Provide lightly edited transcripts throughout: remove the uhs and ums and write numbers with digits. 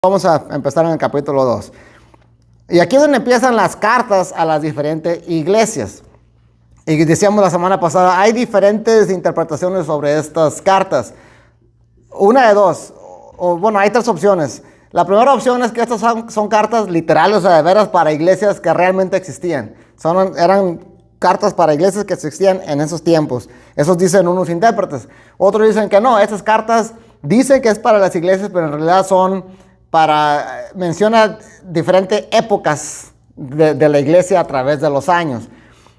Vamos a empezar en el capítulo 2. Y aquí es donde empiezan las cartas a las diferentes iglesias. Y decíamos la semana pasada, hay diferentes interpretaciones sobre estas cartas. Una de dos, hay tres opciones. La primera opción es que estas son cartas literales, o sea, de veras para iglesias que realmente existían. Eran cartas para iglesias que existían en esos tiempos. Eso dicen unos intérpretes. Otros dicen que no, estas cartas dicen que es para las iglesias, pero en realidad menciona diferentes épocas de la iglesia a través de los años.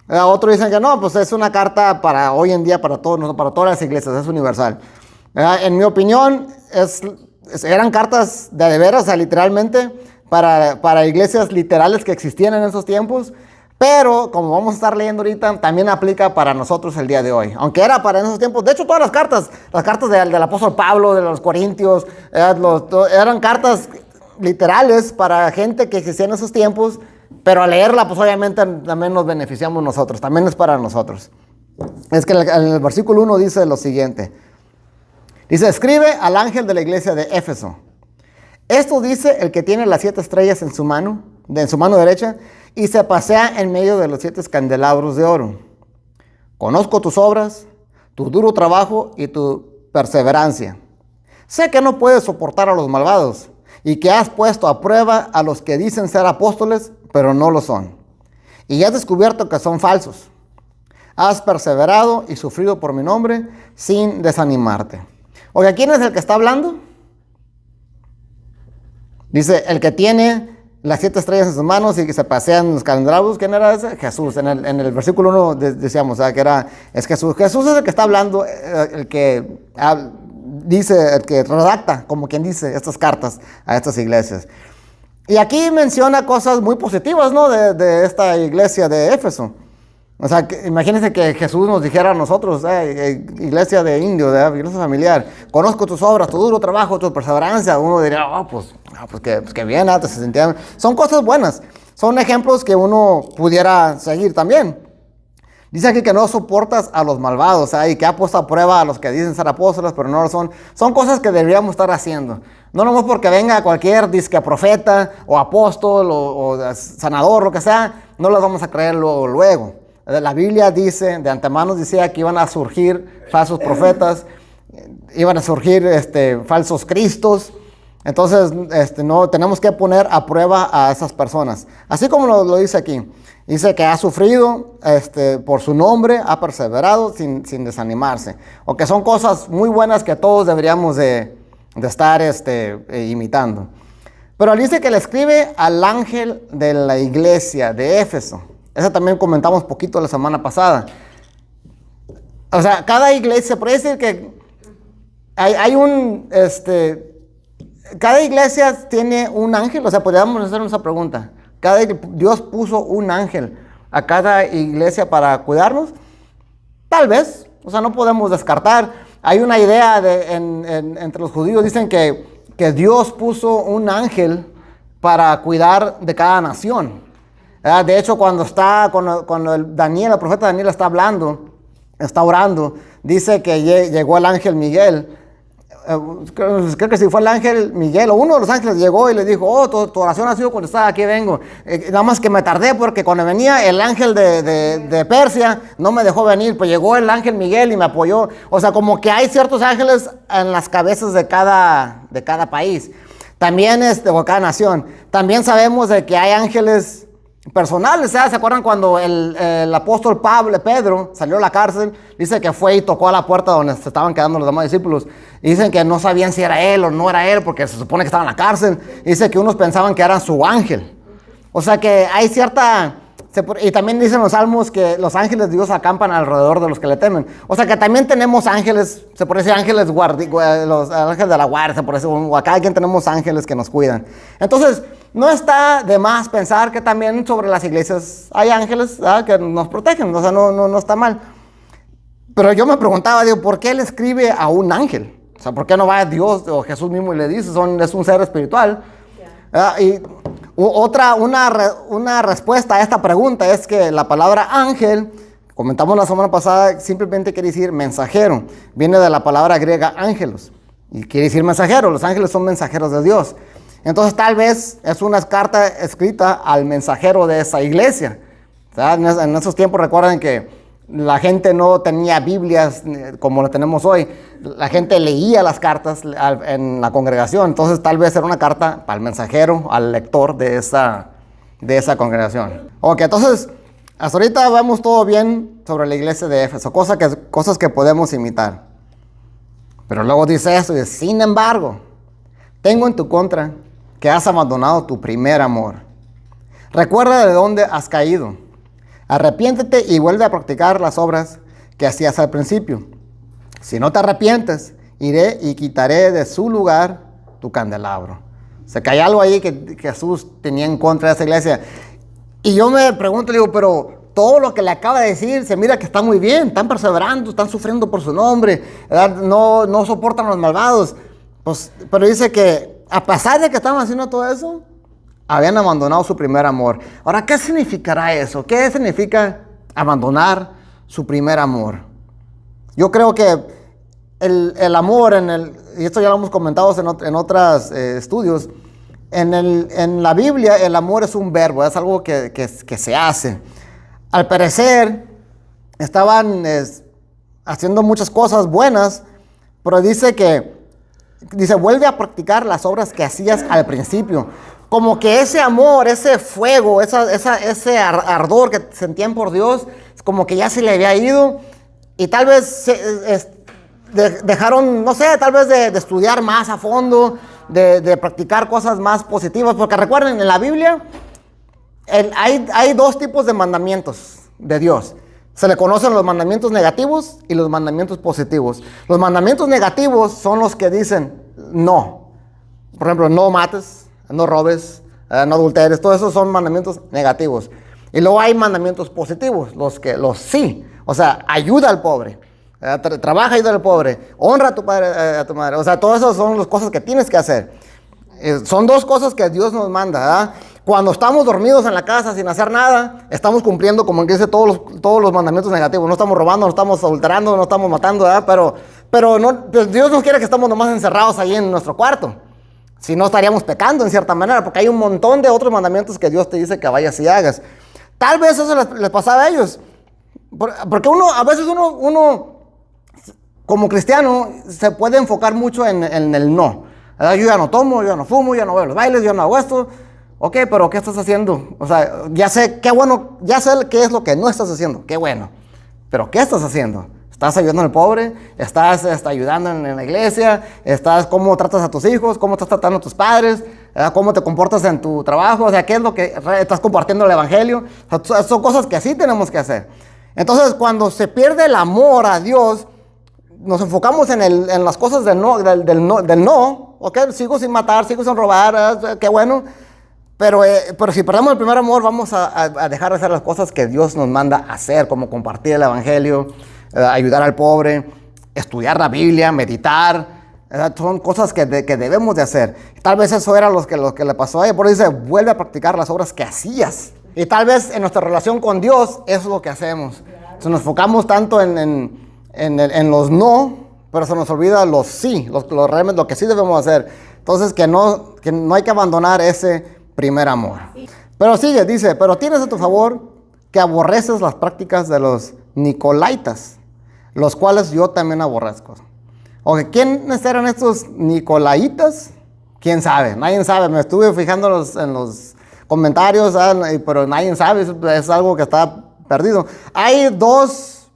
Otros dicen que no, pues es una carta para hoy en día, para todos, para todas las iglesias, es universal. En mi opinión, eran cartas de veras, o sea, literalmente, para iglesias literales que existían en esos tiempos, pero como vamos a estar leyendo ahorita, también aplica para nosotros el día de hoy. Aunque era para esos tiempos, de hecho todas las cartas del apóstol Pablo, de los Corintios, eran cartas literales para gente que existía en esos tiempos, pero al leerla, pues obviamente también nos beneficiamos nosotros, también es para nosotros. Es que en el versículo 1 dice lo siguiente. Dice, escribe al ángel de la iglesia de Éfeso. Esto dice el que tiene las 7 estrellas en su mano derecha, y se pasea en medio de los 7 candelabros de oro. Conozco tus obras, tu duro trabajo y tu perseverancia. Sé que no puedes soportar a los malvados y que has puesto a prueba a los que dicen ser apóstoles, pero no lo son. Y has descubierto que son falsos. Has perseverado y sufrido por mi nombre sin desanimarte. Oiga, ¿quién es el que está hablando? Dice, el que tiene las 7 estrellas en sus manos y que se pasean en los candelabros. ¿Quién era ese? Jesús. En el versículo 1 decíamos es Jesús. Jesús es el que está hablando, el que dice, el que redacta, como quien dice, estas cartas a estas iglesias. Y aquí menciona cosas muy positivas, ¿no? De esta iglesia de Éfeso. O sea, imagínense que Jesús nos dijera a nosotros, iglesia de indios, iglesia familiar, conozco tus obras, tu duro trabajo, tu perseverancia. Uno diría, pues que bien, se sentían. Son cosas buenas, son ejemplos que uno pudiera seguir también. Dice aquí que no soportas a los malvados, y que ha puesto a prueba a los que dicen ser apóstoles, pero no lo son. Son cosas que deberíamos estar haciendo. No nomás porque venga cualquier disque profeta, o apóstol, o sanador, lo que sea, no las vamos a creer luego. La Biblia dice, de antemano decía que iban a surgir falsos profetas, iban a surgir falsos cristos. Entonces, no tenemos que poner a prueba a esas personas. Así como lo dice aquí. Dice que ha sufrido por su nombre, ha perseverado sin desanimarse. O que son cosas muy buenas que todos deberíamos de estar imitando. Pero dice que le escribe al ángel de la iglesia de Éfeso. Esa también comentamos poquito la semana pasada. O sea, cada iglesia, por decir que cada iglesia tiene un ángel. O sea, podríamos hacer esa pregunta. Dios puso un ángel a cada iglesia para cuidarnos. Tal vez, o sea, no podemos descartar. Hay una idea entre los judíos, dicen que Dios puso un ángel para cuidar de cada nación. De hecho, cuando el profeta Daniel está orando, dice que llegó el ángel Miguel. Creo que si fue el ángel Miguel o uno de los ángeles llegó y le dijo, tu oración ha sido contestada, aquí vengo. Nada más que me tardé porque cuando venía el ángel de Persia no me dejó venir, pues llegó el ángel Miguel y me apoyó. O sea, como que hay ciertos ángeles en las cabezas de cada país. También o cada nación. También sabemos de que hay ángeles personales. ¿Se acuerdan cuando el apóstol Pedro salió de la cárcel? Dice que fue y tocó a la puerta donde se estaban quedando los demás discípulos. Y dicen que no sabían si era él o no era él, porque se supone que estaba en la cárcel. Dice que unos pensaban que era su ángel. O sea que hay cierta... Y también dicen los salmos que los ángeles de Dios acampan alrededor de los que le temen. O sea que también tenemos ángeles, se puede decir ángeles los ángeles de la guardia, se puede decir, o acá alguien tenemos ángeles que nos cuidan. Entonces, no está de más pensar que también sobre las iglesias hay ángeles que nos protegen. O sea, no está mal. Pero yo me preguntaba, ¿por qué él escribe a un ángel? O sea, ¿por qué no va a Dios o Jesús mismo y le dice, es un ser espiritual? Y una respuesta a esta pregunta es que la palabra ángel, comentamos la semana pasada, simplemente quiere decir mensajero. Viene de la palabra griega ángelos y quiere decir mensajero. Los ángeles son mensajeros de Dios. Entonces tal vez es una carta escrita al mensajero de esa iglesia. O sea, en esos tiempos recuerden que la gente no tenía Biblias como lo tenemos hoy. La gente leía las cartas en la congregación. Entonces tal vez era una carta para el mensajero, al lector de esa congregación. Ok, entonces hasta ahorita vemos todo bien sobre la iglesia de Éfeso, cosas que podemos imitar. Pero luego dice esto, dice, sin embargo, tengo en tu contra que has abandonado tu primer amor. Recuerda de dónde has caído. Arrepiéntete y vuelve a practicar las obras que hacías al principio. Si no te arrepientes, iré y quitaré de su lugar tu candelabro. O sea, que hay algo ahí que Jesús tenía en contra de esa iglesia. Y yo me pregunto, digo, pero todo lo que le acaba de decir, se mira que está muy bien, están perseverando, están sufriendo por su nombre, ¿verdad? No soportan a los malvados. Pues, pero dice que a pesar de que estaban haciendo todo eso, habían abandonado su primer amor. Ahora, ¿qué significará eso? ¿Qué significa abandonar su primer amor? Yo creo que el amor, y esto ya lo hemos comentado en otros estudios, en la Biblia el amor es un verbo, es algo que se hace. Al parecer, estaban haciendo muchas cosas buenas, pero dice, vuelve a practicar las obras que hacías al principio. Como que ese amor, ese fuego, ese ardor que sentían por Dios, como que ya se le había ido. Y tal vez dejaron, no sé, tal vez de estudiar más a fondo, de practicar cosas más positivas. Porque recuerden, en la Biblia hay dos tipos de mandamientos de Dios. Se le conocen los mandamientos negativos y los mandamientos positivos. Los mandamientos negativos son los que dicen no. Por ejemplo, no mates, no robes, no adulteres. Todos esos son mandamientos negativos. Y luego hay mandamientos positivos, los sí. O sea, ayuda al pobre. Trabaja, ayuda al pobre. Honra a tu padre, a tu madre. O sea, todas esas son las cosas que tienes que hacer. Son dos cosas que Dios nos manda, ¿verdad? Cuando estamos dormidos en la casa sin hacer nada, estamos cumpliendo, como que dice, todos los mandamientos negativos. No estamos robando, no estamos adulterando, no estamos matando, ¿verdad? Pero no, pues Dios no quiere que estemos nomás encerrados ahí en nuestro cuarto. Si no, estaríamos pecando en cierta manera, porque hay un montón de otros mandamientos que Dios te dice que vayas y hagas. Tal vez eso les pasaba a ellos. Porque a veces uno como cristiano se puede enfocar mucho en el no. Yo ya no tomo, yo ya no fumo, ya no voy a los bailes, yo no hago esto. Ok, pero ¿qué estás haciendo? O sea, ya sé qué es lo que no estás haciendo, qué bueno. Pero ¿qué estás haciendo? ¿Estás ayudando al pobre? ¿Estás ayudando en la iglesia? ¿Cómo tratas a tus hijos? ¿Cómo estás tratando a tus padres? ¿Cómo te comportas en tu trabajo? O sea, ¿qué es lo que estás compartiendo el evangelio? O sea, son cosas que así tenemos que hacer. Entonces, cuando se pierde el amor a Dios, nos enfocamos en las cosas del no. Ok, sigo sin matar, sigo sin robar, qué bueno. Pero si perdemos el primer amor, vamos a dejar de hacer las cosas que Dios nos manda a hacer, como compartir el evangelio, ayudar al pobre, estudiar la Biblia, meditar. Son cosas que debemos de hacer. Tal vez eso era lo que le pasó a ella. Por eso dice, vuelve a practicar las obras que hacías. Y tal vez en nuestra relación con Dios, eso es lo que hacemos. Nos enfocamos tanto en los no, pero se nos olvida los sí, lo que sí debemos hacer. Entonces que no hay que abandonar ese primer amor. Pero sigue, dice, pero tienes a tu favor que aborreces las prácticas de los nicolaitas, los cuales yo también aborrezco. Okay, ¿quiénes eran estos nicolaitas? ¿Quién sabe? Nadie sabe. Me estuve fijando en los comentarios, pero nadie sabe. Es algo que está perdido. Hay dos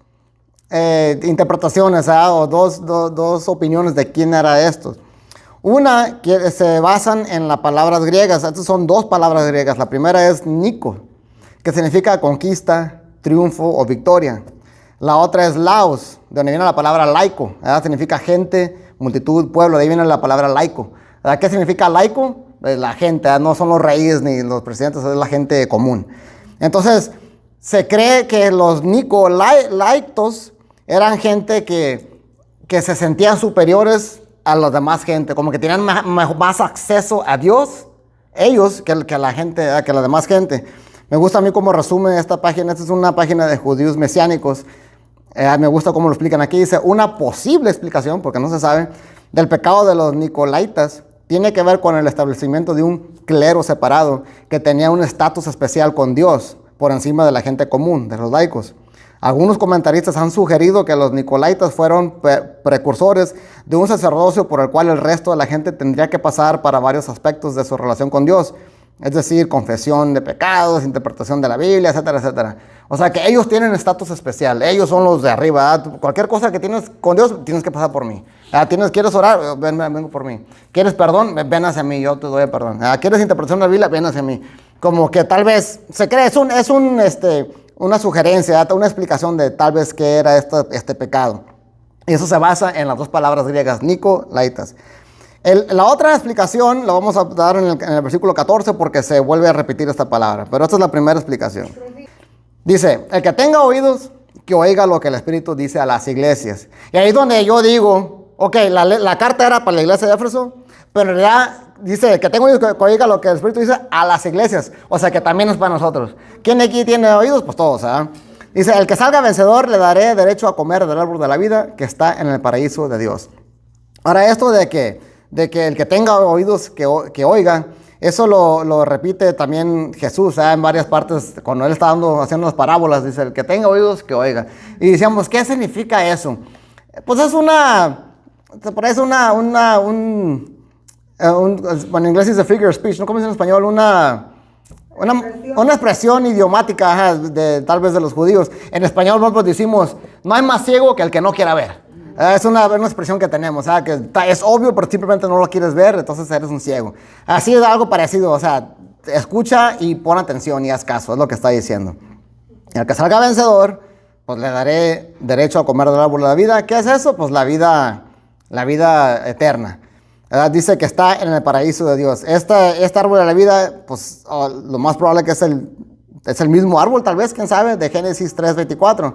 interpretaciones, o dos opiniones de quién era esto. Una que se basan en las palabras griegas. Estas son dos palabras griegas. La primera es Nico, que significa conquista, triunfo o victoria. La otra es laos, de donde viene la palabra laico, ¿verdad? Significa gente, multitud, pueblo. De ahí viene la palabra laico, ¿verdad? ¿Qué significa laico? La gente, ¿verdad? No son los reyes ni los presidentes, es la gente común. Entonces, se cree que los nicolaitos eran gente que se sentían superiores a la demás gente, como que tenían más acceso a Dios, ellos, que la gente, que la demás gente. Me gusta a mí cómo resume esta página. Esta es una página de judíos mesiánicos. Me gusta cómo lo explican aquí. Dice, una posible explicación, porque no se sabe, del pecado de los nicolaitas tiene que ver con el establecimiento de un clero separado que tenía un estatus especial con Dios por encima de la gente común, de los laicos. Algunos comentaristas han sugerido que los nicolaitas fueron precursores de un sacerdocio por el cual el resto de la gente tendría que pasar para varios aspectos de su relación con Dios. Es decir, confesión de pecados, interpretación de la Biblia, etcétera, etcétera. O sea que ellos tienen estatus especial. Ellos son los de arriba. Cualquier cosa que tienes con Dios, tienes que pasar por mí. ¿Quieres orar? Vengo por mí. ¿Quieres perdón? Ven hacia mí, yo te doy perdón. ¿Quieres interpretación de la Biblia? Ven hacia mí. Como que tal vez se cree, una sugerencia, una explicación de tal vez qué era este pecado. Y eso se basa en las dos palabras griegas, nicolaitas. La otra explicación la vamos a dar en el versículo 14 porque se vuelve a repetir esta palabra. Pero esta es la primera explicación. Dice, el que tenga oídos, que oiga lo que el Espíritu dice a las iglesias. Y ahí es donde yo digo, ok, la carta era para la iglesia de Éfeso, pero en realidad dice, el que tenga oídos, que oiga lo que el Espíritu dice a las iglesias. O sea que también es para nosotros. ¿Quién aquí tiene oídos? Pues todos, ¿verdad? Dice, el que salga vencedor le daré derecho a comer del árbol de la vida que está en el paraíso de Dios. Ahora esto de que el que tenga oídos que oiga, eso lo repite también Jesús en varias partes cuando él está haciendo las parábolas. Dice, el que tenga oídos que oiga. Y decíamos, ¿qué significa eso? Pues es en inglés dice figure of speech, ¿no? ¿Cómo es en español? Una expresión idiomática tal vez de los judíos. En español nosotros decimos, no hay más ciego que el que no quiera ver. Es una expresión que tenemos, que es obvio, pero simplemente no lo quieres ver, entonces eres un ciego. Así es algo parecido, o sea, escucha y pon atención y haz caso, es lo que está diciendo. Y al que salga vencedor, pues le daré derecho a comer del árbol de la vida. ¿Qué es eso? Pues la vida eterna. Dice que está en el paraíso de Dios. Este árbol de la vida, pues lo más probable que es el mismo árbol, tal vez, quién sabe, de Génesis 3:24.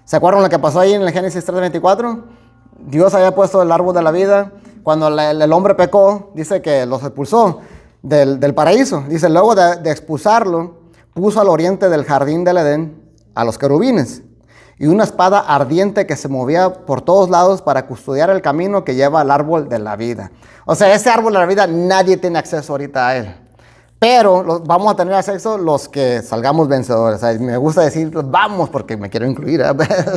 ¿Se acuerdan lo que pasó ahí en el Génesis 3:24? Dios había puesto el árbol de la vida. Cuando el hombre pecó, dice que los expulsó del paraíso. Dice, luego de expulsarlo, puso al oriente del jardín del Edén a los querubines y una espada ardiente que se movía por todos lados para custodiar el camino que lleva al árbol de la vida. O sea, ese árbol de la vida nadie tiene acceso ahorita a él. Pero vamos a tener acceso los que salgamos vencedores. O sea, me gusta decir vamos porque me quiero incluir.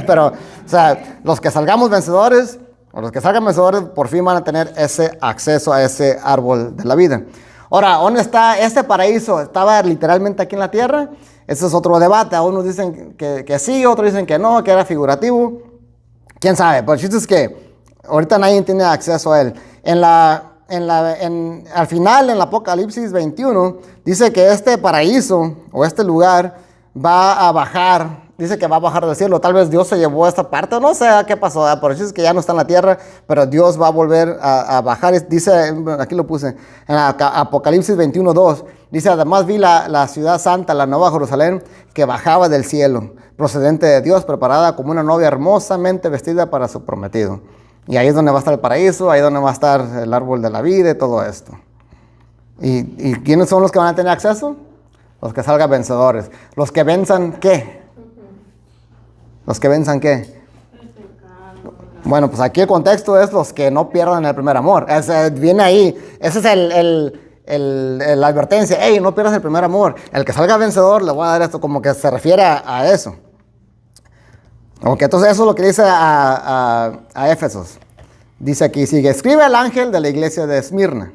Pero, o sea, los que salgamos vencedores, o los que salgan vencedores, por fin van a tener ese acceso a ese árbol de la vida. Ahora, ¿dónde está este paraíso? ¿Estaba literalmente aquí en la tierra? Ese es otro debate. Unos dicen que sí, otros dicen que no, que era figurativo. ¿Quién sabe? Pero el chiste es que ahorita nadie tiene acceso a él. Al final, en el Apocalipsis 21, dice que este paraíso o este lugar va a bajar. Dice que va a bajar del cielo. Tal vez Dios se llevó a esta parte, no sé qué pasó. Por eso es que ya no está en la tierra, pero Dios va a volver a bajar. Dice, aquí lo puse, en Apocalipsis 21:2. Dice, además vi la ciudad santa, la nueva Jerusalén, que bajaba del cielo, procedente de Dios, preparada como una novia hermosamente vestida para su prometido. Y ahí es donde va a estar el paraíso, ahí es donde va a estar el árbol de la vida y todo esto. ¿Y quiénes son los que van a tener acceso? Los que salgan vencedores. ¿Los que venzan qué? ¿Los que venzan qué? Bueno, pues aquí el contexto es los que no pierdan el primer amor. Viene ahí, ese es la advertencia. Hey, no pierdas el primer amor. El que salga vencedor le voy a dar esto, como que se refiere a eso. Ok, entonces eso es lo que dice a Éfesos. Dice aquí, sigue, escribe al ángel de la iglesia de Esmirna.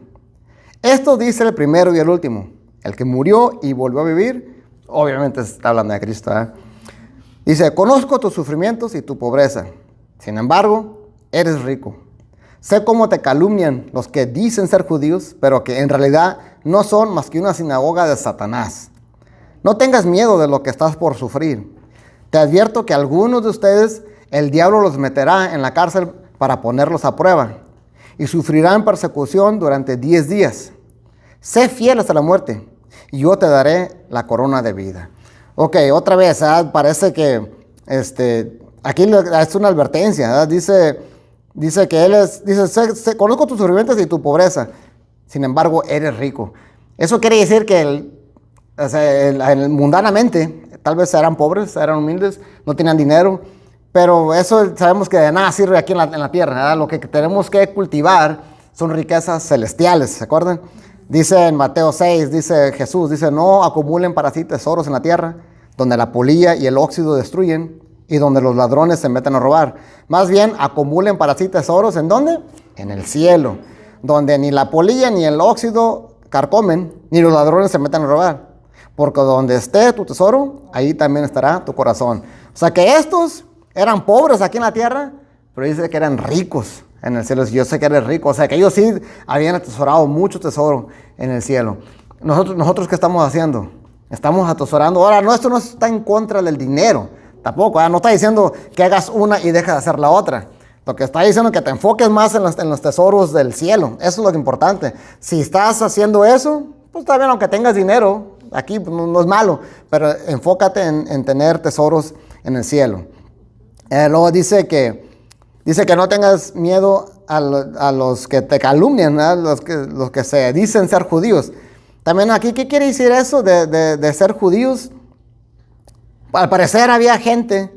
Esto dice el primero y el último, el que murió y volvió a vivir. Obviamente está hablando de Cristo. Dice, conozco tus sufrimientos y tu pobreza. Sin embargo, eres rico. Sé cómo te calumnian los que dicen ser judíos, pero que en realidad no son más que una sinagoga de Satanás. No tengas miedo de lo que estás por sufrir. Te advierto que algunos de ustedes el diablo los meterá en la cárcel para ponerlos a prueba y sufrirán persecución durante 10 días. Sé fiel hasta la muerte y yo te daré la corona de vida. Ok, otra vez, parece que aquí es una advertencia. Dice que conozco tus sufrimientos y tu pobreza, sin embargo eres rico. Eso quiere decir que mundanamente, tal vez eran pobres, eran humildes, no tenían dinero, pero eso sabemos que de nada sirve aquí en la tierra, ¿verdad? Lo que tenemos que cultivar son riquezas celestiales, ¿se acuerdan? Dice en Mateo 6, dice Jesús, dice, no acumulen para sí tesoros en la tierra, donde la polilla y el óxido destruyen, y donde los ladrones se meten a robar. Más bien, acumulen para sí tesoros, ¿en dónde? En el cielo, donde ni la polilla ni el óxido carcomen, ni los ladrones se meten a robar. Porque donde esté tu tesoro, ahí también estará tu corazón. O sea que estos eran pobres aquí en la tierra, pero dice que eran ricos en el cielo. Yo sé que eres rico, o sea que ellos sí habían atesorado mucho tesoro en el cielo. Nosotros ¿qué estamos haciendo? Estamos atesorando. Ahora, no, esto no está en contra del dinero, tampoco. No está diciendo que hagas una y dejes de hacer la otra. Lo que está diciendo es que te enfoques más en los tesoros del cielo. Eso es lo que es importante. Si estás haciendo eso, pues está bien, aunque tengas dinero, aquí no es malo, pero enfócate en tener tesoros en el cielo. Luego dice que no tengas miedo a los que te calumnian, los que se dicen ser judíos. También aquí, ¿qué quiere decir eso de ser judíos? Al parecer había gente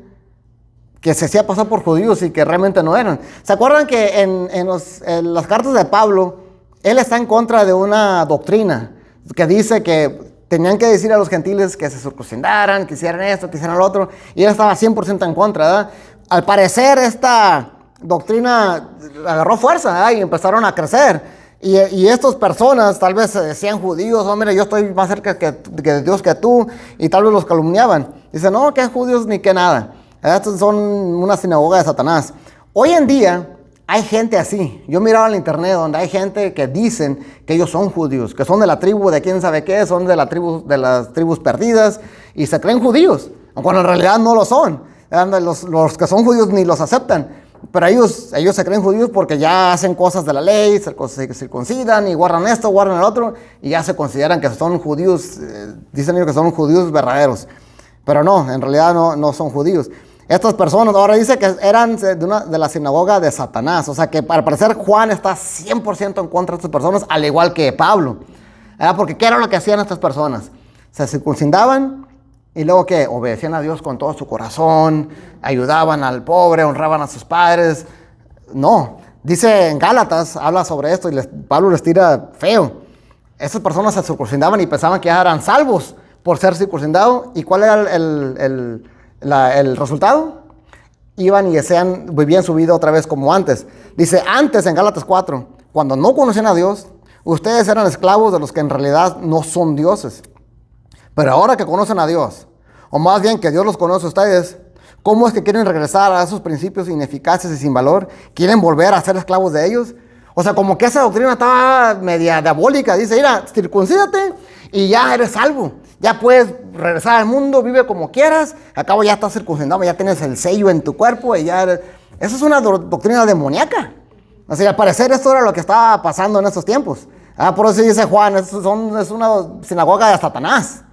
que se hacía pasar por judíos y que realmente no eran. ¿Se acuerdan que en las cartas de Pablo, él está en contra de una doctrina que dice que tenían que decir a los gentiles que se circuncidaran, que hicieran esto, que hicieran lo otro, y él estaba 100% en contra, ¿verdad? Al parecer esta doctrina agarró fuerza, ¿verdad? Y empezaron a crecer. Y estas personas tal vez se decían judíos, oh, mira, yo estoy más cerca de Dios que tú, y tal vez los calumniaban. Dicen, no, que judíos ni que nada. Estos son una sinagoga de Satanás. Hoy en día hay gente así. Yo miraba en la internet donde hay gente que dicen que ellos son judíos, que son de la tribu de quién sabe qué, son de las tribus perdidas, y se creen judíos, cuando en realidad no lo son. Los que son judíos ni los aceptan. Pero ellos se creen judíos porque ya hacen cosas de la ley, se circuncidan y guardan esto, guardan el otro, y ya se consideran que son judíos, dicen ellos que son judíos verdaderos. Pero no, en realidad no son judíos. Estas personas, ahora dice que eran de la sinagoga de Satanás. O sea que al parecer Juan está 100% en contra de estas personas, al igual que Pablo. Porque ¿qué era lo que hacían estas personas? Se circuncidaban y luego ¿qué? Obedecían a Dios con todo su corazón, ayudaban al pobre, honraban a sus padres. No, dice en Gálatas, habla sobre esto y Pablo les tira feo. Estas personas se circuncidaban y pensaban que ya eran salvos por ser circuncidados. ¿Y cuál era el resultado? Iban y vivían su vida otra vez como antes. Dice, antes en Gálatas 4, cuando no conocían a Dios, ustedes eran esclavos de los que en realidad no son dioses. Pero ahora que conocen a Dios, o más bien que Dios los conoce a ustedes, ¿cómo es que quieren regresar a esos principios ineficaces y sin valor? ¿Quieren volver a ser esclavos de ellos? O sea, como que esa doctrina estaba media diabólica. Dice, mira, circuncídate y ya eres salvo. Ya puedes regresar al mundo, vive como quieras. Acabo ya estás circuncidado, ya tienes el sello en tu cuerpo y ya eres... Esa es una doctrina demoníaca. O sea, al parecer esto era lo que estaba pasando en estos tiempos. Por eso dice Juan, es una sinagoga de Satanás.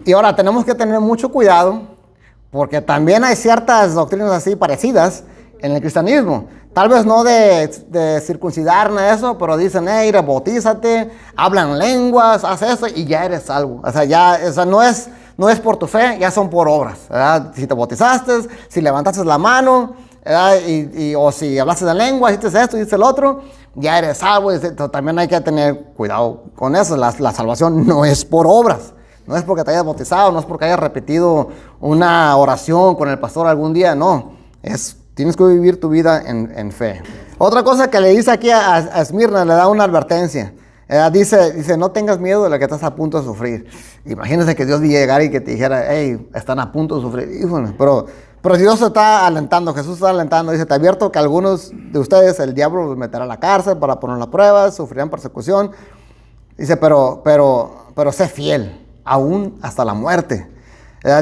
Y ahora tenemos que tener mucho cuidado porque también hay ciertas doctrinas así parecidas en el cristianismo. Tal vez no de circuncidar nada de eso, pero dicen, bautízate, hablan lenguas, haz eso y ya eres salvo. O sea, no es por tu fe, ya son por obras, ¿verdad? Si te bautizaste, si levantaste la mano, o si hablaste de lengua, hiciste esto, hiciste el otro, ya eres salvo. También hay que tener cuidado con eso. La salvación no es por obras. No es porque te hayas bautizado, no es porque hayas repetido una oración con el pastor algún día, no. Tienes que vivir tu vida en fe. Otra cosa que le dice aquí a Esmirna, le da una advertencia. Dice, no tengas miedo de lo que estás a punto de sufrir. Imagínense que Dios llegara y que te dijera, hey, están a punto de sufrir. Híjole, pero Dios está alentando, Jesús está alentando. Dice, te advierto que algunos de ustedes el diablo los meterá a la cárcel para poner a prueba, sufrirán persecución. Dice, pero sé fiel, aún hasta la muerte.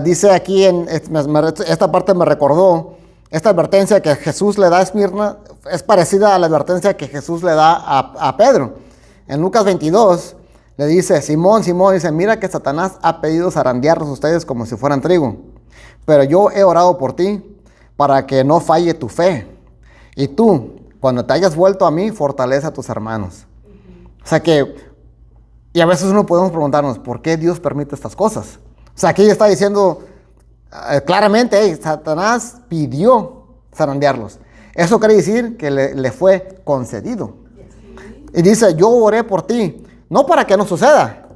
Dice aquí, esta parte me recordó, esta advertencia que Jesús le da a Esmirna es parecida a la advertencia que Jesús le da a Pedro. En Lucas 22 le dice, Simón, dice, mira que Satanás ha pedido zarandearlos a ustedes como si fueran trigo. Pero yo he orado por ti para que no falle tu fe. Y tú, cuando te hayas vuelto a mí, fortalece a tus hermanos. O sea que, y a veces uno podemos preguntarnos, ¿por qué Dios permite estas cosas? O sea, aquí está diciendo claramente, Satanás pidió zarandearlos. Eso quiere decir que le fue concedido. Y dice, yo oré por ti, no para que no suceda,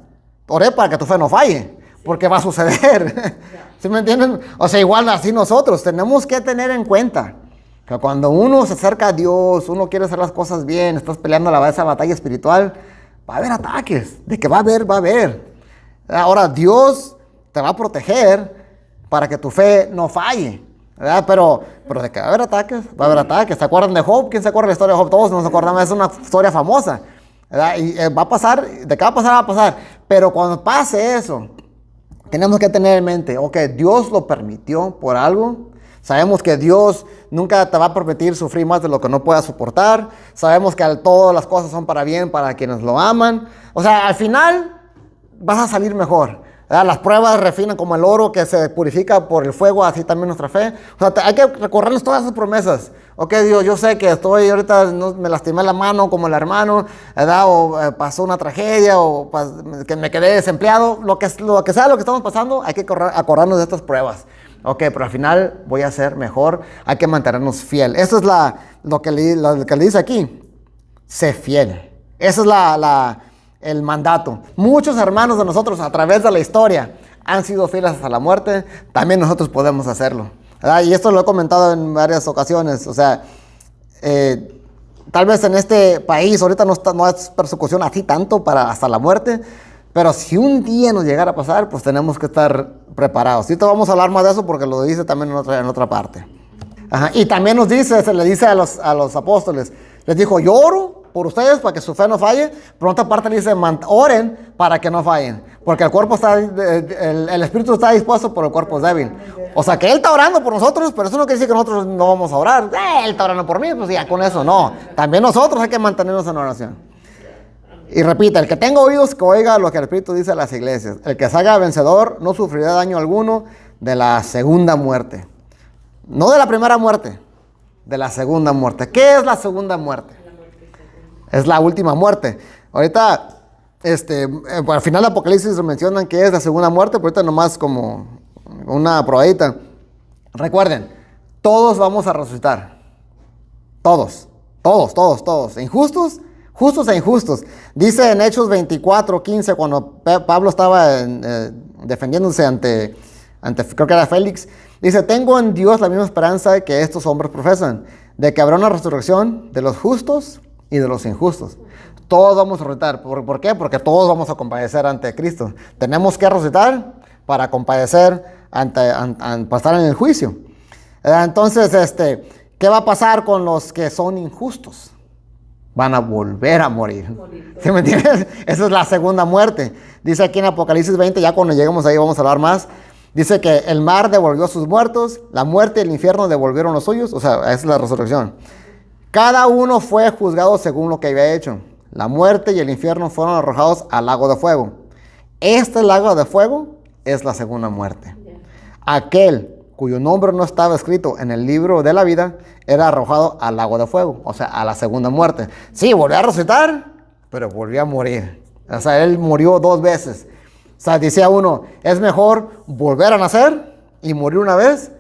oré para que tu fe no falle, porque va a suceder. ¿Sí me entienden? O sea, igual así nosotros tenemos que tener en cuenta que cuando uno se acerca a Dios, uno quiere hacer las cosas bien, estás peleando esa batalla espiritual, va a haber ataques, de que va a haber, va a haber. Ahora, Dios te va a proteger para que tu fe no falle, ¿verdad? Pero de que va a haber ataques, va a haber ataques. ¿Se acuerdan de Job? ¿Quién se acuerda de la historia de Job? Todos nos acordamos, es una historia famosa, ¿verdad? Y va a pasar, de qué va a pasar, va a pasar. Pero cuando pase eso, tenemos que tener en mente, ok, Dios lo permitió por algo. Sabemos que Dios nunca te va a permitir sufrir más de lo que no puedas soportar. Sabemos que todas las cosas son para bien para quienes lo aman. O sea, al final vas a salir mejor, ¿verdad? Las pruebas refinan como el oro que se purifica por el fuego, así también nuestra fe. O sea, hay que recorrernos todas esas promesas. Ok, Dios, yo sé que estoy ahorita, me lastimé la mano como el hermano, ¿verdad? O pasó una tragedia, o que me quedé desempleado. Lo que sea lo que estamos pasando, hay que acordarnos de estas pruebas. Ok, pero al final voy a ser mejor, hay que mantenernos fiel. Eso es lo que le dice aquí, sé fiel. Eso es el mandato. Muchos hermanos de nosotros a través de la historia han sido fieles hasta la muerte, también nosotros podemos hacerlo, ¿verdad? Y esto lo he comentado en varias ocasiones. O sea, tal vez en este país ahorita no es persecución así tanto para hasta la muerte, pero si un día nos llegara a pasar, pues tenemos que estar preparados. Ahorita vamos a hablar más de eso porque lo dice también en otra parte. Ajá. Y también se le dice a los apóstoles, les dijo, yo oro por ustedes para que su fe no falle. Por otra parte le dice, oren para que no fallen, porque el espíritu está dispuesto, pero el cuerpo es débil. O sea, que Él está orando por nosotros, pero eso no quiere decir que nosotros no vamos a orar. Él está orando por mí, pues ya con eso no. También nosotros hay que mantenernos en oración. Y repita, el que tenga oídos que oiga lo que el Espíritu dice a las iglesias. El que se haga vencedor no sufrirá daño alguno de la segunda muerte. No de la primera muerte, de la segunda muerte. ¿Qué es la segunda muerte? Es la última muerte. Ahorita, al final de Apocalipsis mencionan que es la segunda muerte, pero ahorita nomás como una probadita. Recuerden, todos vamos a resucitar. Todos. Injustos, justos e injustos. Dice en Hechos 24:15, cuando Pablo estaba defendiéndose ante, creo que era Félix, dice, tengo en Dios la misma esperanza que estos hombres profesan, de que habrá una resurrección de los justos y de los injustos. Todos vamos a resucitar. ¿Por qué? Porque todos vamos a compadecer ante Cristo. Tenemos que resucitar para compadecer para estar en el juicio. Entonces, ¿qué va a pasar con los que son injustos? Van a volver a morir. ¿Sí me entiendes? Esa es la segunda muerte. Dice aquí en Apocalipsis 20, ya cuando lleguemos ahí vamos a hablar más. Dice que el mar devolvió a sus muertos, la muerte y el infierno devolvieron los suyos. O sea, esa es la resurrección. Cada uno fue juzgado según lo que había hecho. La muerte y el infierno fueron arrojados al lago de fuego. Este lago de fuego es la segunda muerte. Aquel cuyo nombre no estaba escrito en el libro de la vida, era arrojado al lago de fuego, o sea, a la segunda muerte. Sí, volvió a resucitar, pero volvió a morir. O sea, él murió 2 veces. O sea, decía uno, es mejor volver a nacer y morir una vez,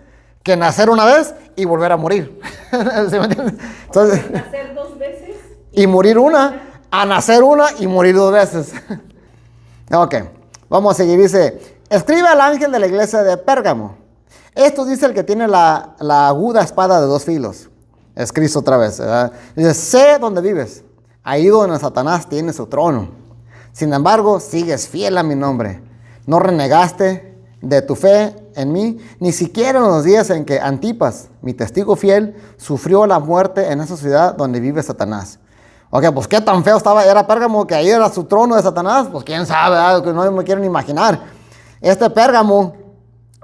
que nacer una vez y volver a morir. ¿Sí me entiendes? Entonces, nacer 2 veces y morir una, a nacer una y morir 2 veces. Ok, vamos a seguir. Dice, escribe al ángel de la iglesia de Pérgamo. Esto dice el que tiene la aguda espada de 2 filos. Es Cristo otra vez, ¿verdad? Dice, sé dónde vives, ahí donde Satanás tiene su trono. Sin embargo, sigues fiel a mi nombre. No renegaste de tu fe en mí, ni siquiera en los días en que Antipas, mi testigo fiel, sufrió la muerte en esa ciudad donde vive Satanás. Ok, pues qué tan feo era Pérgamo, que ahí era su trono de Satanás. Pues quién sabe, ¿verdad? Que no me quiero ni imaginar. Pérgamo,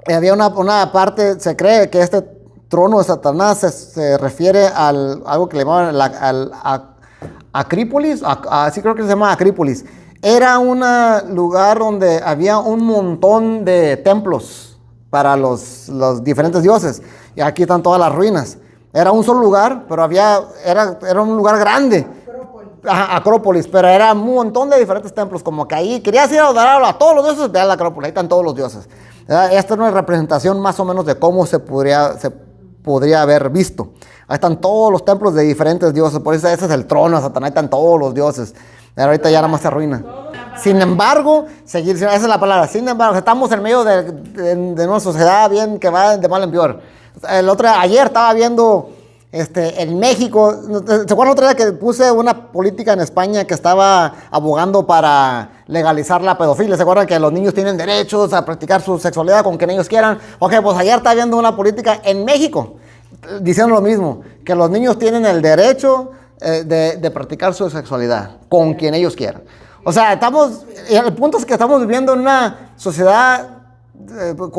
había una parte, se cree que este trono de Satanás se refiere algo que le llamaban Acrípolis, así creo que se llama Acrípolis. Era un lugar donde había un montón de templos para los diferentes dioses. Y aquí están todas las ruinas. Era un solo lugar, pero era un lugar grande. Acrópolis, pero era un montón de diferentes templos. Como que ahí querías ir a adorar a todos los dioses, vean la Acrópolis, ahí están todos los dioses. Esta es una representación más o menos de cómo se podría haber visto. Ahí están todos los templos de diferentes dioses, por eso ese es el trono de Satanás, ahí están todos los dioses. Pero ahorita ya nada más se arruina. Sin embargo, esa es la palabra, sin embargo, estamos en medio de una sociedad bien que va de mal en peor. Ayer estaba viendo en México, ¿se acuerdan otra vez que puse una política en España que estaba abogando para legalizar la pedofilia? ¿Se acuerdan que los niños tienen derechos a practicar su sexualidad con quien ellos quieran? Ok, pues ayer estaba viendo una política en México diciendo lo mismo, que los niños tienen el derecho de practicar su sexualidad con quien ellos quieran. O sea, el punto es que estamos viviendo en una sociedad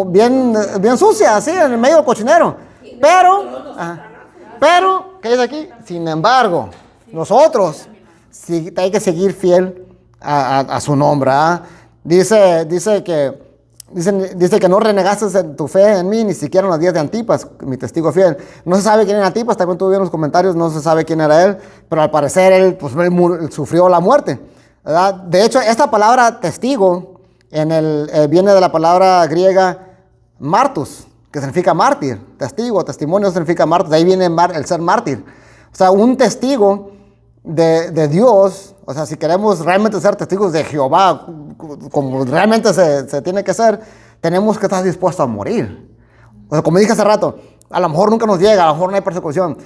bien sucia, así, en el medio del cochinero. Pero, ¿qué dice aquí? Sin embargo, nosotros sí, hay que seguir fiel a su nombre. Dice que no renegaste tu fe en mí, ni siquiera en los días de Antipas, mi testigo fiel. No se sabe quién era Antipas, también tuve en los comentarios, no se sabe quién era él, pero al parecer él sufrió la muerte, ¿verdad? De hecho, esta palabra testigo viene de la palabra griega martus, que significa mártir. Testigo, testimonio significa mártir, de ahí viene el ser mártir. O sea, un testigo de Dios, o sea, si queremos realmente ser testigos de Jehová, como realmente se tiene que ser, tenemos que estar dispuestos a morir. O sea, como dije hace rato, a lo mejor nunca nos llega, a lo mejor no hay persecución,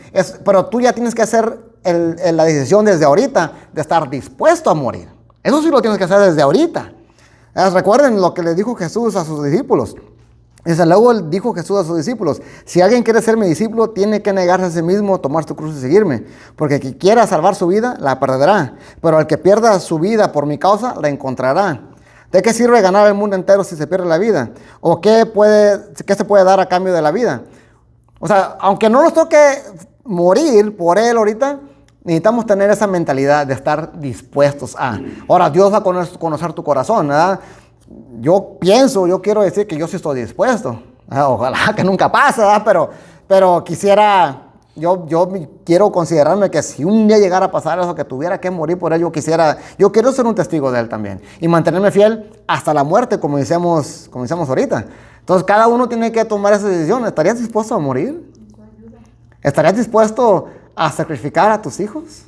pero tú ya tienes que hacer la decisión desde ahorita de estar dispuesto a morir. Eso sí lo tienes que hacer desde ahorita. Recuerden lo que le dijo Jesús a sus discípulos. Luego dijo Jesús a sus discípulos: si alguien quiere ser mi discípulo, tiene que negarse a sí mismo, tomar su cruz y seguirme. Porque el que quiera salvar su vida, la perderá. Pero el que pierda su vida por mi causa, la encontrará. ¿De qué sirve ganar el mundo entero si se pierde la vida? ¿O qué se puede dar a cambio de la vida? O sea, aunque no nos toque morir por él ahorita, necesitamos tener esa mentalidad de estar dispuestos a. Ahora, Dios va a conocer tu corazón, ¿verdad? Yo quiero decir que yo sí estoy dispuesto. Ojalá que nunca pase, ¿verdad? Pero yo quiero considerarme que si un día llegara a pasar eso, que tuviera que morir por él, yo quiero ser un testigo de él también. Y mantenerme fiel hasta la muerte, como decíamos ahorita. Entonces, cada uno tiene que tomar esa decisión. ¿Estarías dispuesto a morir? ¿Estarías dispuesto a sacrificar a tus hijos?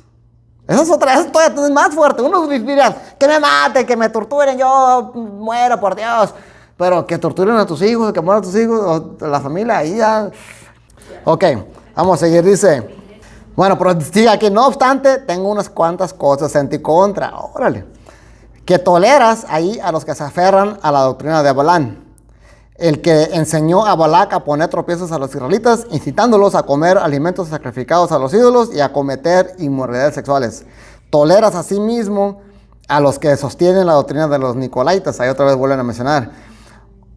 Eso todavía es más fuerte. Uno diría, que me maten, que me torturen, yo muero por Dios. Pero que torturen a tus hijos, que mueran a tus hijos, o la familia, ahí ya. Ok, vamos a seguir, dice. Bueno, pero sigue aquí, no obstante, tengo unas cuantas cosas en ti contra. Órale. Que toleras ahí a los que se aferran a la doctrina de Balaam, el que enseñó a Balac a poner tropiezos a los israelitas, incitándolos a comer alimentos sacrificados a los ídolos y a cometer inmoralidades sexuales. Toleras a sí mismo a los que sostienen la doctrina de los nicolaitas. Ahí otra vez vuelven a mencionar.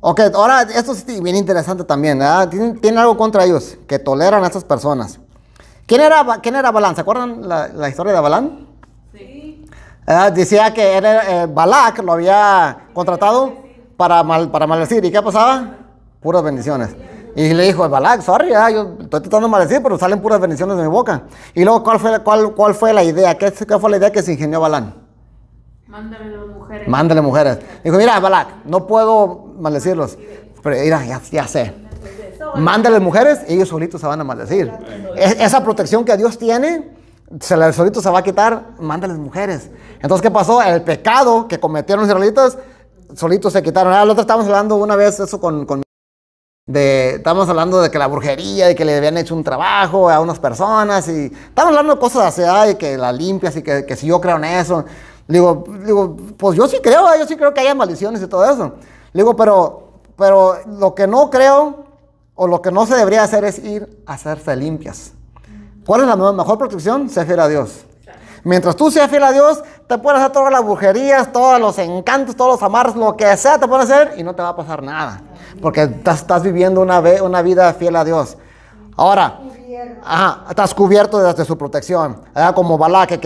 Ok, ahora esto sí bien interesante también, ¿verdad? Tienen algo contra ellos, que toleran a estas personas. ¿Quién era Balaam? ¿Se acuerdan la historia de Balaam? Sí. Decía que Balac lo había contratado para maldecir. ¿Y qué pasaba? Puras bendiciones. Y le dijo, Balac, sorry, yo estoy tratando de maldecir, pero salen puras bendiciones de mi boca. Y luego, ¿cuál fue la idea? ¿Qué fue la idea que se ingenió Balaam? Mándale mujeres. Dijo, mira, Balac, no puedo maldecirlos. Pero mira, ya sé. Mándale mujeres y ellos solitos se van a maldecir. Esa protección que Dios tiene, solitos se va a quitar, mándales mujeres. Entonces, ¿qué pasó? El pecado que cometieron los israelitas, solitos se quitaron. Ahora, estábamos hablando una vez eso estábamos hablando de que la brujería y que le habían hecho un trabajo a unas personas y estábamos hablando de cosas así, y que las limpias y que si yo creo en eso. Le digo, pues yo sí creo que haya maldiciones y todo eso. Le digo, pero lo que no creo o lo que no se debería hacer es ir a hacerse limpias. ¿Cuál es la mejor protección? Ser fiel a Dios. Mientras tú seas fiel a Dios, te puedes hacer todas las brujerías, todos los encantos, todos los amarres, lo que sea te puedes hacer y no te va a pasar nada. Porque estás viviendo una vida fiel a Dios. Ahora, estás cubierto desde su protección. Como Balaam, que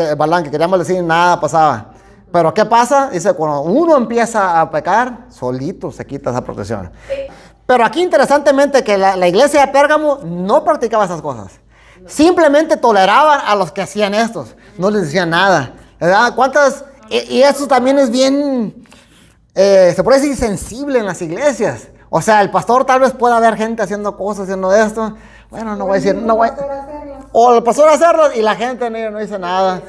queríamos decir, nada pasaba. Pero ¿qué pasa? Dice, cuando uno empieza a pecar, solito se quita esa protección. Pero aquí interesantemente que la iglesia de Pérgamo no practicaba esas cosas. Simplemente toleraban a los que hacían estos. No les decían nada. ¿Verdad? Y eso también es bien, se puede decir, sensible en las iglesias. O sea, el pastor tal vez pueda ver gente haciendo cosas, haciendo esto, bueno, no voy a decir, no voy. O el pastor hacerlo y la gente no dice nada.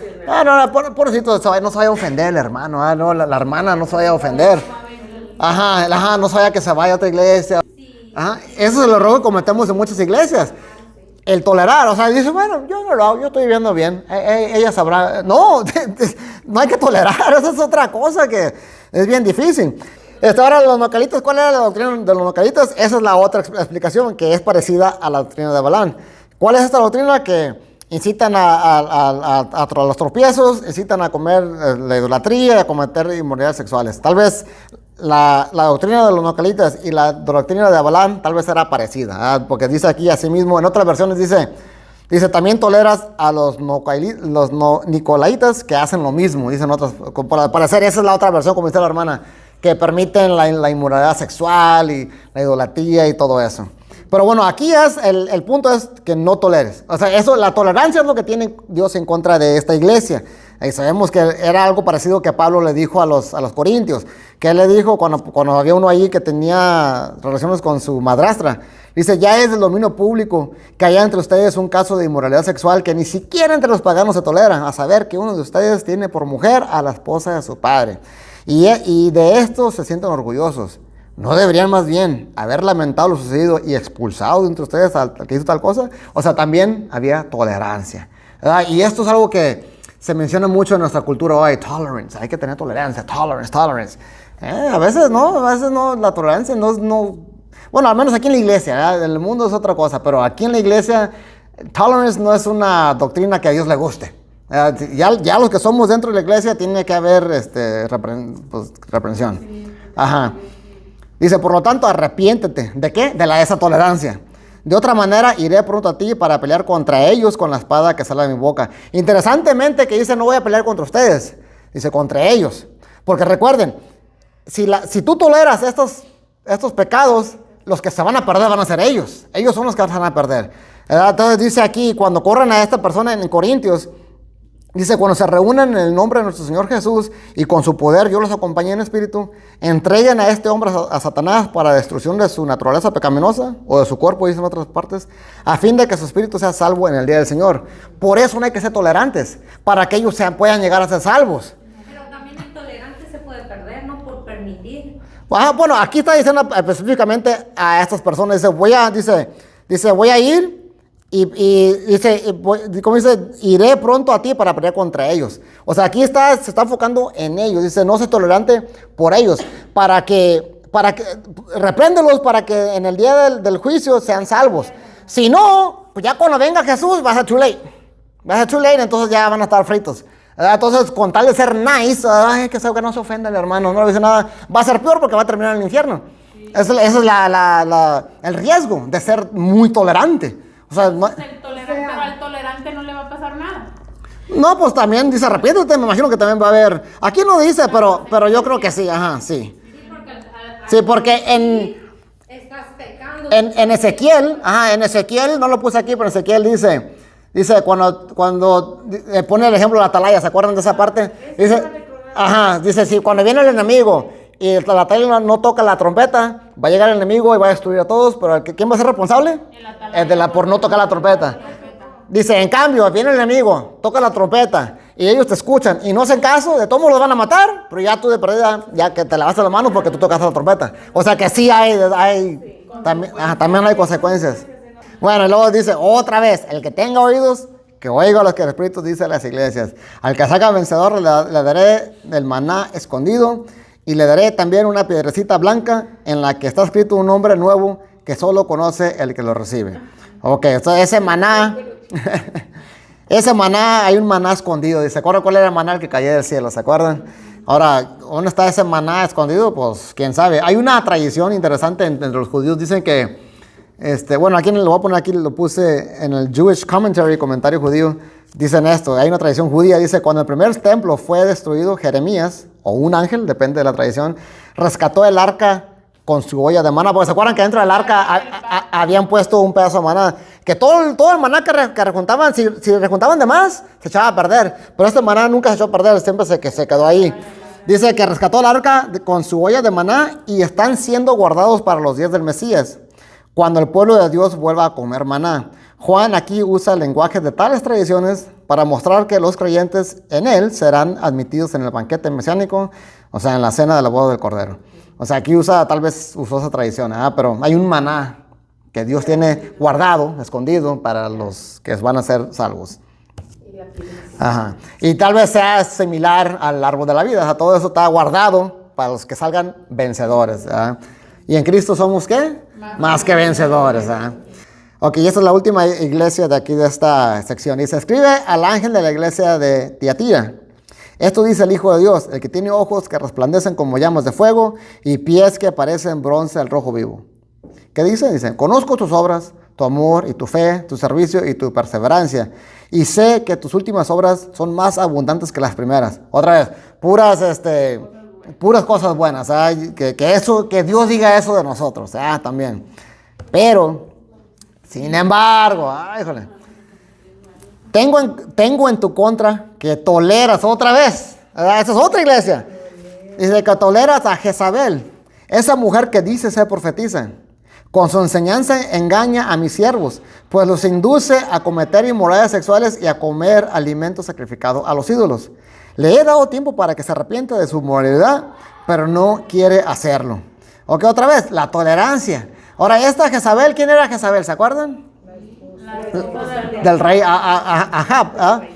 Pobrecito, no se vaya a ofender el hermano, no, la hermana no se vaya a ofender. Ajá, no se vaya que se vaya a otra iglesia. Ajá, eso es el error que cometemos en muchas iglesias. El tolerar, o sea, dice, bueno, yo no lo hago, yo estoy viviendo bien, ella sabrá. No, no hay que tolerar, eso es otra cosa que es bien difícil. Ahora, los nocalitas, ¿cuál era la doctrina de los nocalitas? Esa es la otra explicación que es parecida a la doctrina de Balaam. ¿Cuál es esta doctrina? Que incitan a los tropiezos, incitan a comer la idolatría, a cometer inmoralidades sexuales. Tal vez la doctrina de los nocalitas y la doctrina de Balaam tal vez era parecida, porque dice aquí así mismo, en otras versiones dice también toleras a los nicolaitas que hacen lo mismo, dicen otras, para parecer esa es la otra versión, como dice la hermana, que permiten la inmoralidad sexual y la idolatría y todo eso. Pero bueno, aquí el punto es que no toleres. O sea, la tolerancia es lo que tiene Dios en contra de esta iglesia. Y sabemos que era algo parecido que Pablo le dijo a los corintios. Que él le dijo cuando había uno allí que tenía relaciones con su madrastra. Dice, ya es del dominio público que haya entre ustedes un caso de inmoralidad sexual que ni siquiera entre los paganos se tolera. A saber que uno de ustedes tiene por mujer a la esposa de su padre. Y de esto se sienten orgullosos. ¿No deberían más bien haber lamentado lo sucedido y expulsado de entre ustedes al que hizo tal cosa? O sea, también había tolerancia, ¿verdad? Y esto es algo que se menciona mucho en nuestra cultura hoy. Tolerance, hay que tener tolerancia, tolerance. A veces no, la tolerancia no. Bueno, al menos aquí en la iglesia, ¿verdad? En el mundo es otra cosa, pero aquí en la iglesia, tolerance no es una doctrina que a Dios le guste. Ya los que somos dentro de la iglesia tiene que haber reprensión. Ajá. Dice, por lo tanto, arrepiéntete. ¿De qué? De esa tolerancia. De otra manera, iré pronto a ti para pelear contra ellos con la espada que sale de mi boca. Interesantemente que dice, no voy a pelear contra ustedes. Dice, contra ellos. Porque recuerden, si tú toleras estos pecados, los que se van a perder van a ser ellos. Ellos son los que van a perder. Entonces dice aquí, cuando corren a esta persona en Corintios, dice, cuando se reúnen en el nombre de nuestro Señor Jesús y con su poder yo los acompañé en espíritu, entreguen a este hombre a Satanás para destrucción de su naturaleza pecaminosa o de su cuerpo, dicen otras partes, a fin de que su espíritu sea salvo en el día del Señor. Por eso no hay que ser tolerantes, para que ellos puedan llegar a ser salvos. Pero también el tolerante se puede perder, no por permitir. Bueno, aquí está diciendo específicamente a estas personas, dice, voy a ir. Y dice, como dice, iré pronto a ti para pelear contra ellos. O sea, aquí se está enfocando en ellos. Dice, no sé tolerante por ellos, para que repréndelos para que en el día del juicio sean salvos. Si no, pues ya cuando venga Jesús va a ser too late. Va a ser too late, entonces ya van a estar fritos. Entonces, con tal de ser nice, que no se ofenda el hermano, no le dice nada, va a ser peor porque va a terminar en el infierno. Ese es el riesgo de ser muy tolerante. O sea, Pero al tolerante no le va a pasar nada. No, pues también dice arrepiéntete, me imagino que también va a haber. Aquí no dice, pero yo creo que sí, sí. Sí, porque estás pecando. En Ezequiel, no lo puse aquí, pero en Ezequiel dice cuando pone el ejemplo de la atalaya, ¿se acuerdan de esa parte? Dice, sí, cuando viene el enemigo y la atalaya no toca la trompeta, va a llegar el enemigo y va a destruir a todos, pero ¿quién va a ser responsable? Por no tocar la trompeta. Dice, en cambio, viene el enemigo, toca la trompeta y ellos te escuchan y no hacen caso, de todos los van a matar, pero ya tú de perdida, ya que te lavaste las manos porque tú tocaste la trompeta. O sea que sí también hay consecuencias. Bueno, y luego dice, otra vez, el que tenga oídos, que oiga lo que el Espíritu dice a las iglesias. Al que salga vencedor le daré el maná escondido y le daré también una piedrecita blanca en la que está escrito un nombre nuevo que solo conoce el que lo recibe. Ok, entonces ese maná, hay un maná escondido. ¿Se acuerdan cuál era el maná que caía del cielo? ¿Se acuerdan? Ahora, ¿dónde está ese maná escondido? Pues, quién sabe. Hay una tradición interesante entre los judíos. Dicen que, aquí lo voy a poner aquí, lo puse en el Jewish Commentary, comentario judío. Dicen esto, hay una tradición judía, dice, cuando el primer templo fue destruido, Jeremías, o un ángel, depende de la tradición, rescató el arca con su olla de maná, porque se acuerdan que dentro del arca habían puesto un pedazo de maná, que todo el maná que rejuntaban, si rejuntaban de más, se echaba a perder, pero este maná nunca se echó a perder, siempre se quedó ahí. Dice que rescató el arca con su olla de maná y están siendo guardados para los días del Mesías, cuando el pueblo de Dios vuelva a comer maná. Juan aquí usa el lenguaje de tales tradiciones para mostrar que los creyentes en él serán admitidos en el banquete mesiánico, o sea, en la cena de la boda del Cordero. O sea, aquí tal vez usó esa tradición, pero hay un maná que Dios tiene guardado, escondido, para los que van a ser salvos. Ajá. Y tal vez sea similar al árbol de la vida, o sea, todo eso está guardado para los que salgan vencedores. Y en Cristo somos, ¿qué? Más que vencedores. Ok, esta es la última iglesia de aquí de esta sección. Dice, escribe al ángel de la iglesia de Tiatira. Esto dice el Hijo de Dios, el que tiene ojos que resplandecen como llamas de fuego y pies que parecen bronce al rojo vivo. ¿Qué dice? Dice, conozco tus obras, tu amor y tu fe, tu servicio y tu perseverancia. Y sé que tus últimas obras son más abundantes que las primeras. Otra vez, puras cosas buenas. Que Dios diga eso de nosotros. También. Pero, sin embargo, tengo en tu contra que toleras otra vez. Esa es otra iglesia. Dice que toleras a Jezabel, esa mujer que dice ser profetiza. Con su enseñanza engaña a mis siervos, pues los induce a cometer inmoralidades sexuales y a comer alimentos sacrificados a los ídolos. Le he dado tiempo para que se arrepienta de su moralidad, pero no quiere hacerlo. Ok, otra vez, la tolerancia. Ahora, esta Jezabel, ¿quién era Jezabel? ¿Se acuerdan? Del rey Ahab.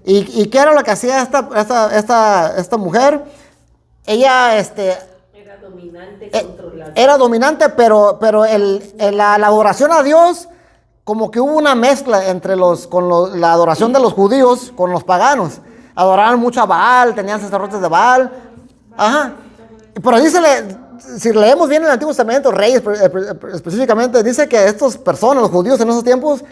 ¿Y qué era lo que hacía esta mujer? Ella, era dominante, pero la adoración a Dios, como que hubo una mezcla entre la adoración de los judíos con los paganos. Adoraban mucho a Baal, tenían sacerdotes de Baal. Pero si leemos bien el Antiguo Testamento, Reyes específicamente, dice que estas personas, los judíos en esos tiempos,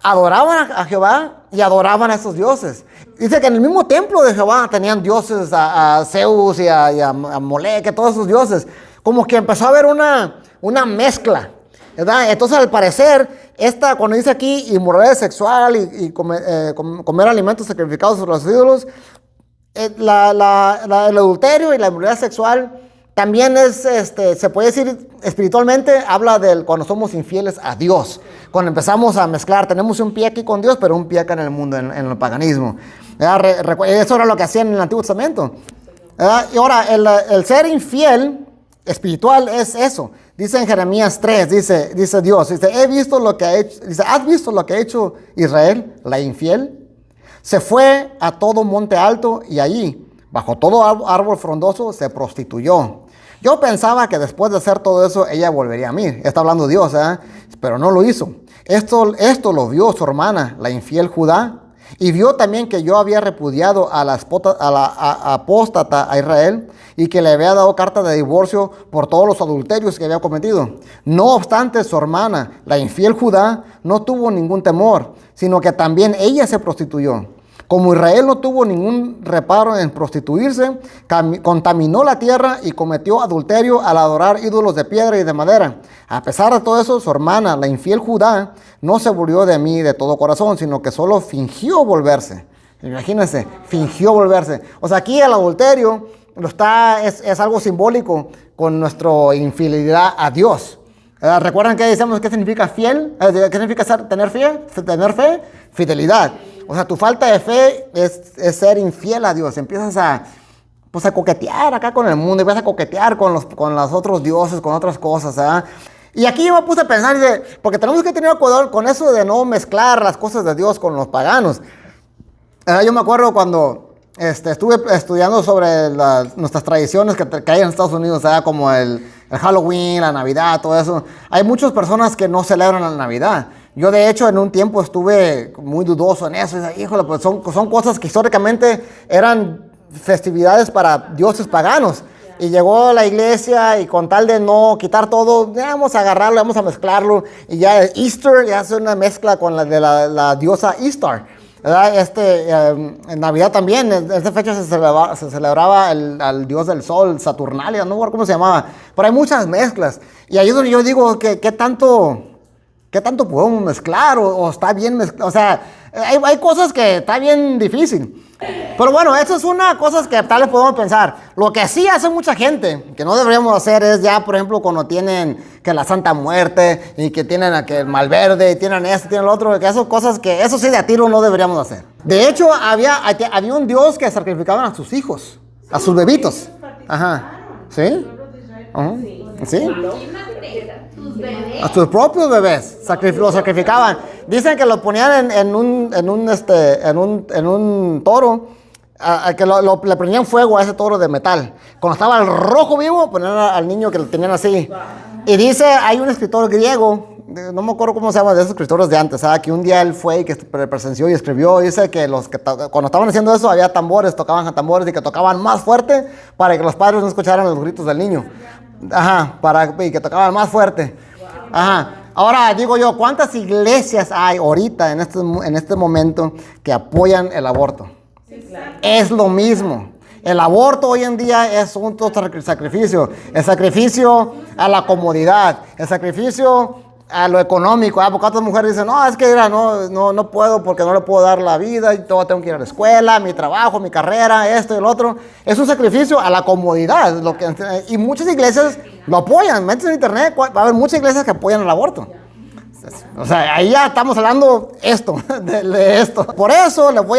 adoraban a Jehová y adoraban a estos dioses. Dice que en el mismo templo de Jehová tenían dioses, a Zeus y a Molec, todos esos dioses. Como que empezó a haber una mezcla, ¿verdad? Entonces, al parecer, cuando dice aquí inmoralidad sexual y comer alimentos sacrificados sobre los ídolos, el adulterio y la inmoralidad sexual también se puede decir espiritualmente, habla de cuando somos infieles a Dios. Cuando empezamos a mezclar, tenemos un pie aquí con Dios, pero un pie acá en el mundo, en el paganismo. Eso era lo que hacían en el Antiguo Testamento. Y ahora, el ser infiel espiritual es eso. Dice en Jeremías 3, dice Dios, ¿has visto lo que ha hecho Israel, la infiel? Se fue a todo monte alto y allí, bajo todo árbol frondoso, se prostituyó. Yo pensaba que después de hacer todo eso, ella volvería a mí. Está hablando Dios, pero no lo hizo. Esto lo vio su hermana, la infiel Judá, y vio también que yo había repudiado a la apóstata a Israel y que le había dado carta de divorcio por todos los adulterios que había cometido. No obstante, su hermana, la infiel Judá, no tuvo ningún temor, sino que también ella se prostituyó. Como Israel no tuvo ningún reparo en prostituirse, contaminó la tierra y cometió adulterio al adorar ídolos de piedra y de madera. A pesar de todo eso, su hermana, la infiel Judá, no se volvió de mí de todo corazón, sino que solo fingió volverse. Imagínense, fingió volverse. O sea, aquí el adulterio es algo simbólico con nuestra infidelidad a Dios. ¿Recuerdan que decíamos qué significa fiel? ¿Qué significa tener fe? Tener fe, fidelidad. O sea, tu falta de fe es ser infiel a Dios. Empiezas a coquetear acá con el mundo, empiezas a coquetear con los otros dioses, con otras cosas. Y aquí yo me puse a pensar, porque tenemos que tener cuidado con eso de no mezclar las cosas de Dios con los paganos. Yo me acuerdo cuando estuve estudiando sobre nuestras tradiciones que hay en Estados Unidos, como el Halloween, la Navidad, todo eso. Hay muchas personas que no celebran la Navidad. Yo, de hecho, en un tiempo estuve muy dudoso en eso. Híjole, pues son cosas que históricamente eran festividades para dioses paganos. Y llegó la iglesia y con tal de no quitar todo, vamos a agarrarlo, vamos a mezclarlo. Y ya Easter ya hace una mezcla con la diosa Ishtar. En Navidad también, en esta fecha se celebraba al dios del sol, Saturnalia, no recuerdo cómo se llamaba. Pero hay muchas mezclas. Y ahí es donde yo digo, ¿qué tanto podemos mezclar? O está bien mezclado. O sea, Hay cosas que está bien difícil. Pero bueno, eso es una cosa que tal vez podemos pensar. Lo que sí hace mucha gente, que no deberíamos hacer, es ya, por ejemplo, cuando tienen que la Santa Muerte y que tienen que el Malverde, y tienen esto, tienen lo otro, que esas cosas que eso sí de a tiro no deberíamos hacer. De hecho, había un Dios que sacrificaban a sus hijos, a sus bebitos. Ajá. ¿Sí? ¿Sí? A sus propios bebés los sacrificaban. Dicen que lo ponían en un toro, que le prendían fuego a ese toro de metal. Cuando estaba el rojo vivo, ponían al niño que lo tenían así. Y dice, hay un escritor griego, no me acuerdo cómo se llama, de esos escritores de antes, que un día él fue y que presenció y escribió. Dice que cuando estaban haciendo eso había tambores, tocaban tambores y que tocaban más fuerte para que los padres no escucharan los gritos del niño. Ajá, y que tocaban más fuerte. Ajá. Ahora digo yo, ¿cuántas iglesias hay ahorita en este momento que apoyan el aborto? Sí, claro. Es lo mismo. El aborto hoy en día es un sacrificio. El sacrificio a la comodidad. El sacrificio a lo económico. Porque otras mujeres dicen, no, es que no puedo porque no le puedo dar la vida. Y todo tengo que ir a la escuela, mi trabajo, mi carrera, esto y el otro. Es un sacrificio a la comodidad. Y muchas iglesias lo apoyan. Métete en internet, va a haber muchas iglesias que apoyan el aborto. O sea, ahí ya estamos hablando de esto. Por eso la voy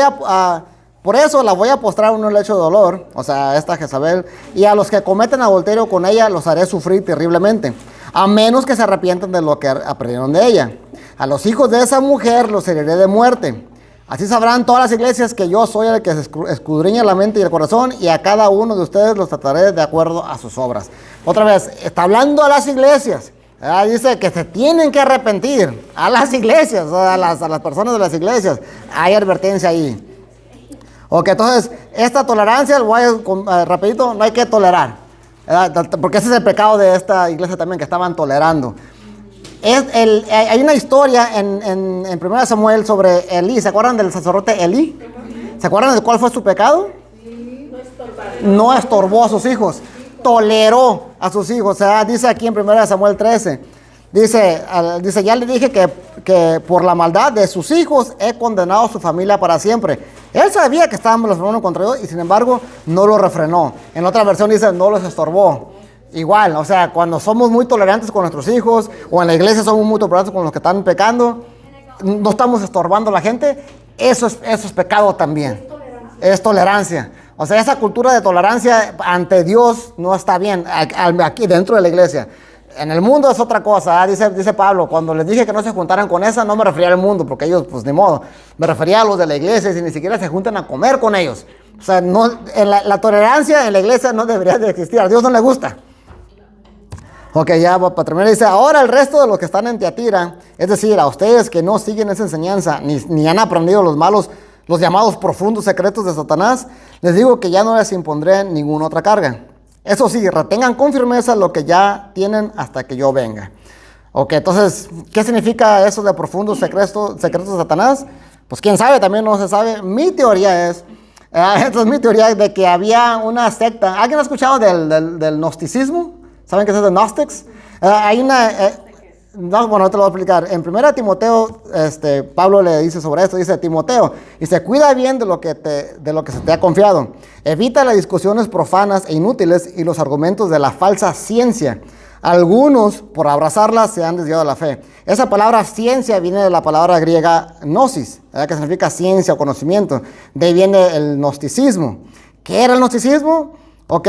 a postrar en un lecho de dolor, o sea, esta Jezabel, y a los que cometen adulterio con ella los haré sufrir terriblemente, a menos que se arrepientan de lo que aprendieron de ella. A los hijos de esa mujer los heriré de muerte. Así sabrán todas las iglesias que yo soy el que escudriña la mente y el corazón, y a cada uno de ustedes los trataré de acuerdo a sus obras. Otra vez, está hablando a las iglesias. Dice que se tienen que arrepentir a las iglesias, a las personas de las iglesias. Hay advertencia ahí. Ok, entonces, esta tolerancia, rapidito, no hay que tolerar. Porque ese es el pecado de esta iglesia también, que estaban tolerando. Hay una historia en 1 Samuel sobre Elí. ¿Se acuerdan del sacerdote Elí? ¿Se acuerdan de cuál fue su pecado? No estorbó a sus hijos. Toleró a sus hijos. O sea, dice aquí en 1 Samuel 13. Dice, ya le dije que por la maldad de sus hijos he condenado a su familia para siempre. Él sabía que estaban blasfemando contra Dios y sin embargo no lo refrenó. En otra versión dice, no los estorbó. Igual, o sea, cuando somos muy tolerantes con nuestros hijos o en la iglesia somos muy tolerantes con los que están pecando, no estamos estorbando a la gente, eso es pecado también. Es tolerancia. O sea, esa cultura de tolerancia ante Dios no está bien aquí dentro de la iglesia. En el mundo es otra cosa, dice Pablo, cuando les dije que no se juntaran con esa, no me refería al mundo, porque ellos, pues ni modo, me refería a los de la iglesia, y ni siquiera se juntan a comer con ellos. O sea, la tolerancia en la iglesia no debería de existir, a Dios no le gusta. Ok, ya para terminar, dice, ahora el resto de los que están en Tiatira, es decir, a ustedes que no siguen esa enseñanza, ni han aprendido los llamados profundos secretos de Satanás, les digo que ya no les impondré ninguna otra carga. Eso sí, retengan con firmeza lo que ya tienen hasta que yo venga. Ok, entonces, ¿qué significa eso de profundos secretos de Satanás? Pues quién sabe, también no se sabe. Mi teoría es, esta es mi teoría de que había una secta. ¿Alguien ha escuchado del gnosticismo? ¿Saben qué es el Gnostics? Hay una... bueno, te lo voy a explicar. En 1 Timoteo, Pablo le dice sobre esto, dice Timoteo, dice, cuida bien de lo que se te ha confiado. Evita las discusiones profanas e inútiles y los argumentos de la falsa ciencia. Algunos, por abrazarlas, se han desviado de la fe. Esa palabra ciencia viene de la palabra griega gnosis, que significa ciencia o conocimiento. De ahí viene el gnosticismo. ¿Qué era el gnosticismo? Ok,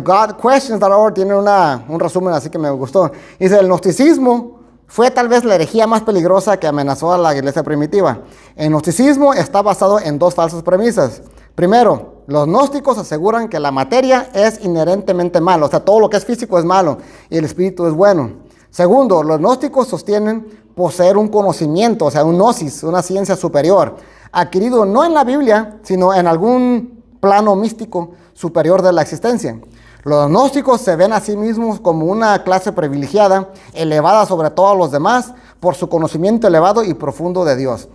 GodQuestions.org tiene un resumen así que me gustó. Dice, el gnosticismo fue tal vez la herejía más peligrosa que amenazó a la iglesia primitiva. El gnosticismo está basado en dos falsas premisas. Primero, los gnósticos aseguran que la materia es inherentemente mala, o sea, todo lo que es físico es malo y el espíritu es bueno. Segundo, los gnósticos sostienen poseer un conocimiento, o sea, un gnosis, una ciencia superior, adquirido no en la Biblia, sino en algún plano místico superior de la existencia. Los gnósticos se ven a sí mismos como una clase privilegiada, elevada sobre todos los demás, por su conocimiento elevado y profundo de Dios.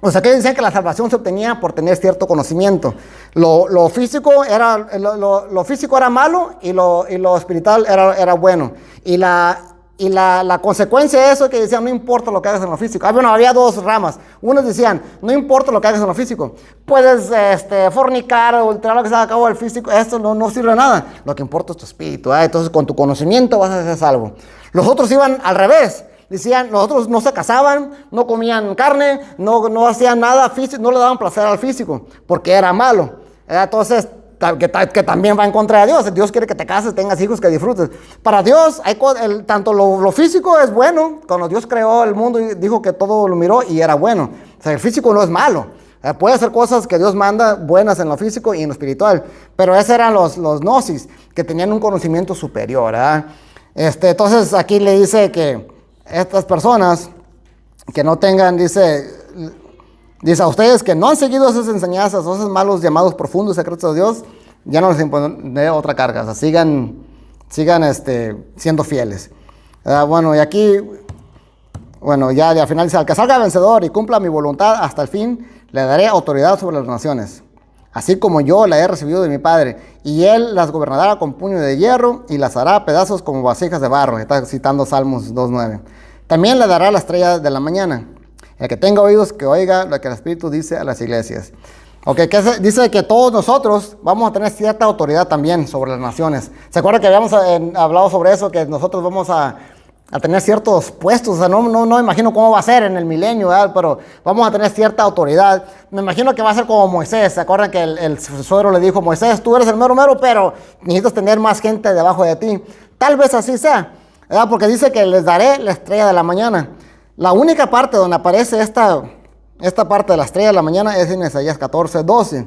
O sea, que dicen que la salvación se obtenía por tener cierto conocimiento. Lo físico era malo y lo espiritual era bueno. Y la y la consecuencia de eso es que decían, no importa lo que hagas en lo físico. Bueno, había dos ramas. Unos decían, no importa lo que hagas en lo físico. Puedes fornicar o ultrar lo que se haga a cabo del físico. Esto no sirve de nada. Lo que importa es tu espíritu. Entonces, con tu conocimiento vas a ser salvo. Los otros iban al revés. Decían, los otros no se casaban, no comían carne, no hacían nada físico, no le daban placer al físico, porque era malo. Entonces, que también va en contra de Dios. Dios quiere que te cases, tengas hijos, que disfrutes. Para Dios, tanto lo físico es bueno. Cuando Dios creó el mundo, dijo que todo lo miró y era bueno. O sea, el físico no es malo. Puede hacer cosas que Dios manda buenas en lo físico y en lo espiritual. Pero esos eran los gnosis, que tenían un conocimiento superior. Entonces, aquí le dice que estas personas que no tengan, dice a ustedes que no han seguido esas enseñanzas, esos malos llamados profundos secretos de Dios, ya no les impondré otra carga. O sea, sigan siendo fieles. Bueno, y aquí, ya al final dice, al que salga vencedor y cumpla mi voluntad hasta el fin, le daré autoridad sobre las naciones, así como yo la he recibido de mi Padre, y él las gobernará con puño de hierro y las hará pedazos como vasijas de barro. Está citando Salmos 2:9. También le dará la estrella de la mañana. El que tenga oídos, que oiga lo que el Espíritu dice a las iglesias. Dice que todos nosotros vamos a tener cierta autoridad también sobre las naciones. ¿Se acuerdan que habíamos hablado sobre eso? Que nosotros vamos a tener ciertos puestos. O sea, no me imagino cómo va a ser en el milenio, ¿verdad? Pero vamos a tener cierta autoridad. Me imagino que va a ser como Moisés. ¿Se acuerdan que el suegro le dijo, Moisés, tú eres el mero mero, pero necesitas tener más gente debajo de ti? Tal vez así sea, ¿verdad? Porque dice que les daré la estrella de la mañana. La única parte donde aparece esta parte de la estrella de la mañana es en Isaías 14:12.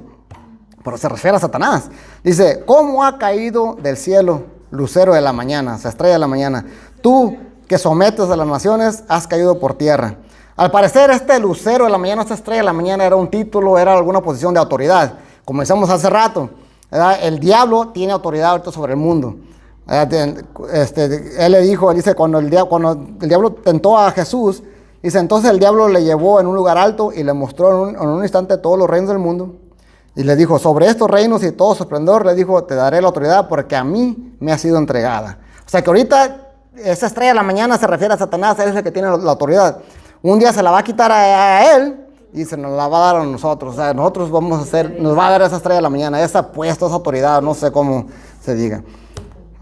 Pero se refiere a Satanás. Dice, ¿cómo ha caído del cielo lucero de la mañana? O sea, estrella de la mañana. Tú que sometes a las naciones, has caído por tierra. Al parecer, este lucero de la mañana, esta estrella de la mañana, era un título, era alguna posición de autoridad. Como decíamos hace rato, ¿verdad? El diablo tiene autoridad ahorita sobre el mundo. Él le dijo, dice, cuando el diablo tentó a Jesús, dice, entonces el diablo le llevó en un lugar alto y le mostró en un instante todos los reinos del mundo. Y le dijo, sobre estos reinos y todo su esplendor, le dijo, te daré la autoridad porque a mí me ha sido entregada. O sea que ahorita esa estrella de la mañana se refiere a Satanás, él es el que tiene la autoridad. Un día se la va a quitar a él y se nos la va a dar a nosotros. O sea, nosotros nos va a dar esa estrella de la mañana, esa puesta, esa autoridad, no sé cómo se diga.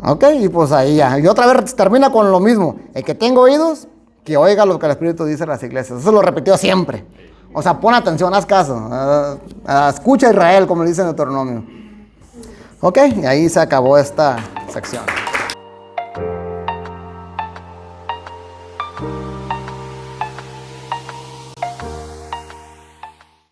Ok, y pues ahí ya. Y otra vez termina con lo mismo. El que tenga oídos, que oiga lo que el Espíritu dice en las iglesias. Eso lo repitió siempre. O sea, pon atención, haz caso. Escucha a Israel, como le dice en Deuteronomio. Ok, y ahí se acabó esta sección.